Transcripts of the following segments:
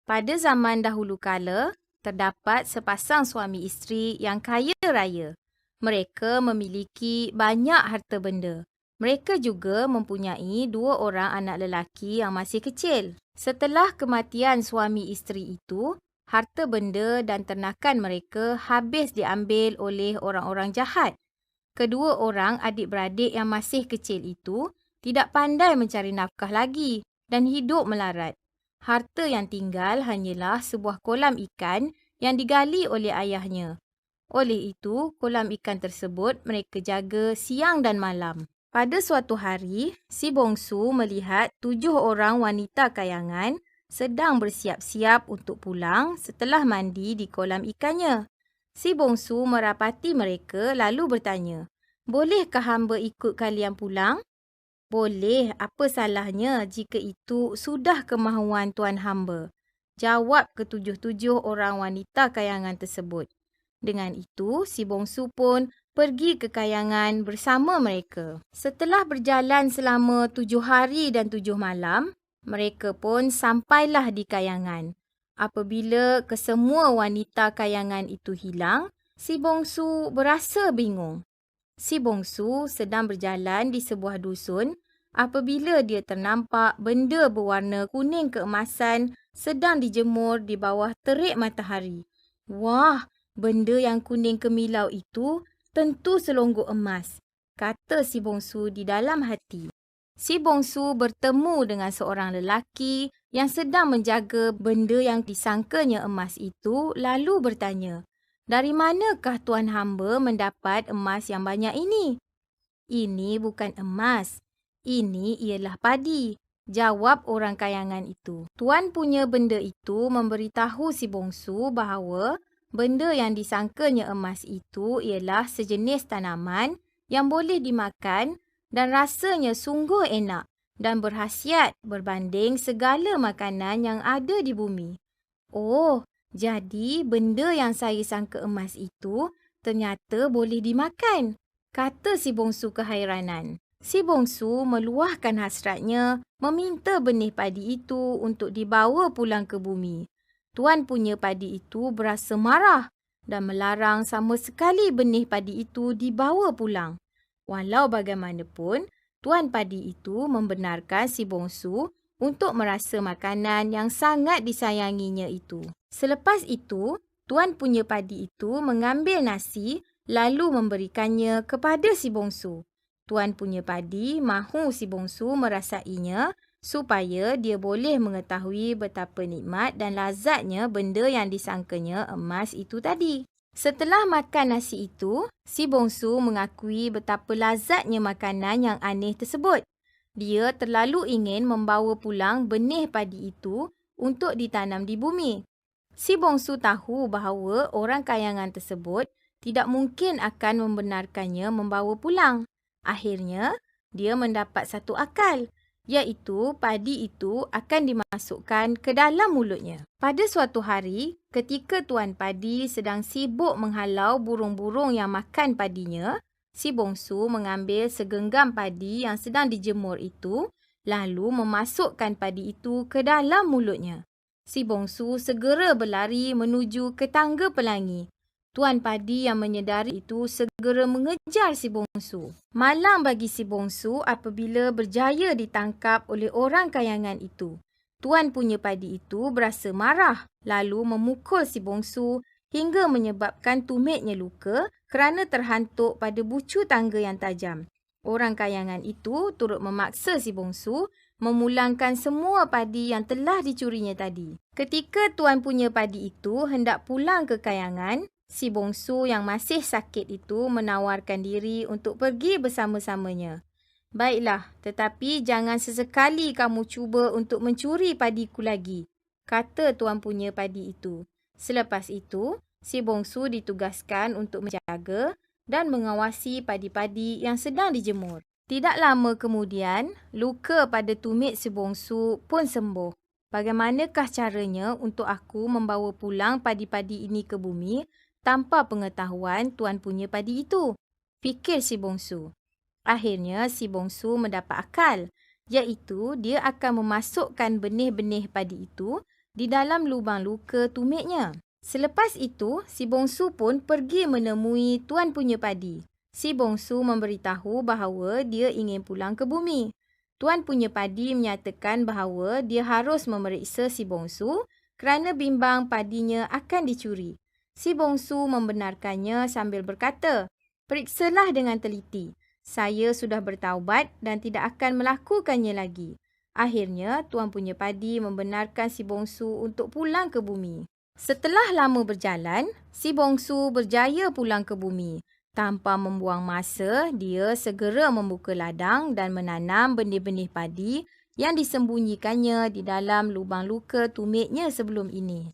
Pada zaman dahulu kala, terdapat sepasang suami isteri yang kaya raya. Mereka memiliki banyak harta benda. Mereka juga mempunyai 2 orang anak lelaki yang masih kecil. Setelah kematian suami isteri itu, harta benda dan ternakan mereka habis diambil oleh orang-orang jahat. Kedua orang adik-beradik yang masih kecil itu tidak pandai mencari nafkah lagi dan hidup melarat. Harta yang tinggal hanyalah sebuah kolam ikan yang digali oleh ayahnya. Oleh itu, kolam ikan tersebut mereka jaga siang dan malam. Pada suatu hari, si bongsu melihat 7 orang wanita kayangan sedang bersiap-siap untuk pulang setelah mandi di kolam ikannya. Si bongsu merapati mereka lalu bertanya, "Bolehkah hamba ikut kalian pulang?" "Boleh, apa salahnya jika itu sudah kemahuan tuan hamba?" jawab ketujuh-tujuh orang wanita kayangan tersebut. Dengan itu, si bongsu pun pergi ke kayangan bersama mereka. Setelah berjalan selama 7 hari dan 7 malam, mereka pun sampailah di kayangan. Apabila kesemua wanita kayangan itu hilang, si bongsu berasa bingung. Si bongsu sedang berjalan di sebuah dusun apabila dia ternampak benda berwarna kuning keemasan sedang dijemur di bawah terik matahari. "Wah, benda yang kuning kemilau itu tentu selonggok emas," kata si bongsu di dalam hati. Si bongsu bertemu dengan seorang lelaki yang sedang menjaga benda yang disangkanya emas itu lalu bertanya, "Dari manakah tuan hamba mendapat emas yang banyak ini?" "Ini bukan emas. Ini ialah padi," jawab orang kayangan itu. Tuan punya benda itu memberitahu si bongsu bahawa benda yang disangkanya emas itu ialah sejenis tanaman yang boleh dimakan dan rasanya sungguh enak dan berkhasiat berbanding segala makanan yang ada di bumi. "Oh, jadi benda yang saya sangka emas itu ternyata boleh dimakan," kata si bongsu kehairanan. Si bongsu meluahkan hasratnya meminta benih padi itu untuk dibawa pulang ke bumi. Tuan punya padi itu berasa marah dan melarang sama sekali benih padi itu dibawa pulang. Walau bagaimanapun, tuan padi itu membenarkan si bongsu untuk merasa makanan yang sangat disayanginya itu. Selepas itu, tuan punya padi itu mengambil nasi lalu memberikannya kepada si bongsu. Tuan punya padi mahu si bongsu merasainya supaya dia boleh mengetahui betapa nikmat dan lazatnya benda yang disangkanya emas itu tadi. Setelah makan nasi itu, si bongsu mengakui betapa lazatnya makanan yang aneh tersebut. Dia terlalu ingin membawa pulang benih padi itu untuk ditanam di bumi. Si bongsu tahu bahawa orang kayangan tersebut tidak mungkin akan membenarkannya membawa pulang. Akhirnya, dia mendapat satu akal, iaitu padi itu akan dimasukkan ke dalam mulutnya. Pada suatu hari, ketika tuan padi sedang sibuk menghalau burung-burung yang makan padinya, si bongsu mengambil segenggam padi yang sedang dijemur itu, lalu memasukkan padi itu ke dalam mulutnya. Si bongsu segera berlari menuju ke tangga pelangi. Tuan padi yang menyedari itu segera mengejar si bongsu. Malang bagi si bongsu apabila berjaya ditangkap oleh orang kayangan itu. Tuan punya padi itu berasa marah lalu memukul si bongsu hingga menyebabkan tumitnya luka kerana terhantuk pada bucu tangga yang tajam. Orang kayangan itu turut memaksa si bongsu memulangkan semua padi yang telah dicurinya tadi. Ketika tuan punya padi itu hendak pulang ke kayangan, si bongsu yang masih sakit itu menawarkan diri untuk pergi bersama-samanya. "Baiklah, tetapi jangan sesekali kamu cuba untuk mencuri padiku lagi," kata tuan punya padi itu. Selepas itu, si bongsu ditugaskan untuk menjaga dan mengawasi padi-padi yang sedang dijemur. Tidak lama kemudian, luka pada tumit si bongsu pun sembuh. "Bagaimanakah caranya untuk aku membawa pulang padi-padi ini ke bumi tanpa pengetahuan tuan punya padi itu?" fikir si bongsu. Akhirnya si bongsu mendapat akal, iaitu dia akan memasukkan benih-benih padi itu di dalam lubang luka tumitnya. Selepas itu, si bongsu pun pergi menemui tuan punya padi. Si bongsu memberitahu bahawa dia ingin pulang ke bumi. Tuan punya padi menyatakan bahawa dia harus memeriksa si bongsu kerana bimbang padinya akan dicuri. Si bongsu membenarkannya sambil berkata, "Periksalah dengan teliti. Saya sudah bertaubat dan tidak akan melakukannya lagi." Akhirnya, tuan punya padi membenarkan si bongsu untuk pulang ke bumi. Setelah lama berjalan, si bongsu berjaya pulang ke bumi. Tanpa membuang masa, dia segera membuka ladang dan menanam benih-benih padi yang disembunyikannya di dalam lubang luka tumitnya sebelum ini.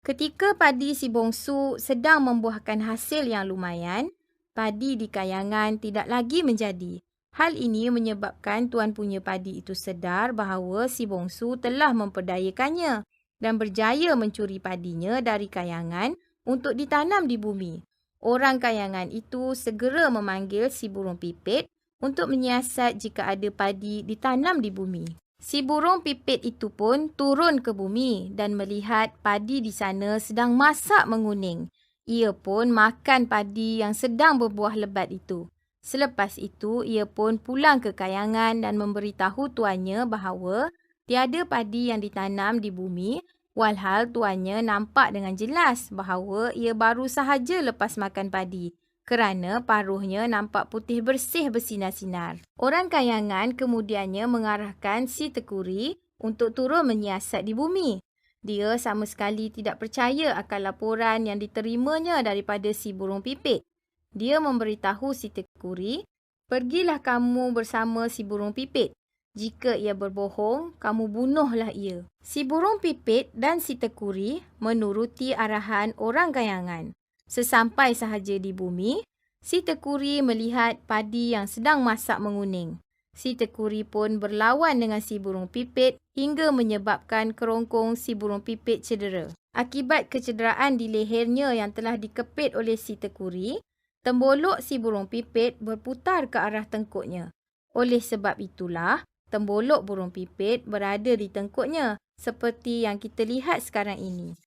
Ketika padi si bongsu sedang membuahkan hasil yang lumayan, padi di kayangan tidak lagi menjadi. Hal ini menyebabkan tuan punya padi itu sedar bahawa si bongsu telah memperdayakannya dan berjaya mencuri padinya dari kayangan untuk ditanam di bumi. Orang kayangan itu segera memanggil si burung pipit untuk menyiasat jika ada padi ditanam di bumi. Si burung pipit itu pun turun ke bumi dan melihat padi di sana sedang masak menguning. Ia pun makan padi yang sedang berbuah lebat itu. Selepas itu, ia pun pulang ke kayangan dan memberitahu tuannya bahawa tiada padi yang ditanam di bumi, walhal tuannya nampak dengan jelas bahawa ia baru sahaja lepas makan padi kerana paruhnya nampak putih bersih bersinar-sinar. Orang kayangan kemudiannya mengarahkan si tekuri untuk turun menyiasat di bumi. Dia sama sekali tidak percaya akan laporan yang diterimanya daripada si burung pipit. Dia memberitahu si tekuri, "Pergilah kamu bersama si burung pipit. Jika ia berbohong, kamu bunuhlah ia." Si burung pipit dan si tekuri menuruti arahan orang kayangan. Sesampai sahaja di bumi, si tekuri melihat padi yang sedang masak menguning. Si tekuri pun berlawan dengan si burung pipit hingga menyebabkan kerongkong si burung pipit cedera. Akibat kecederaan di lehernya yang telah dikepit oleh si tekuri, tembolok si burung pipit berputar ke arah tengkuknya. Oleh sebab itulah, tembolok burung pipit berada di tengkuknya seperti yang kita lihat sekarang ini.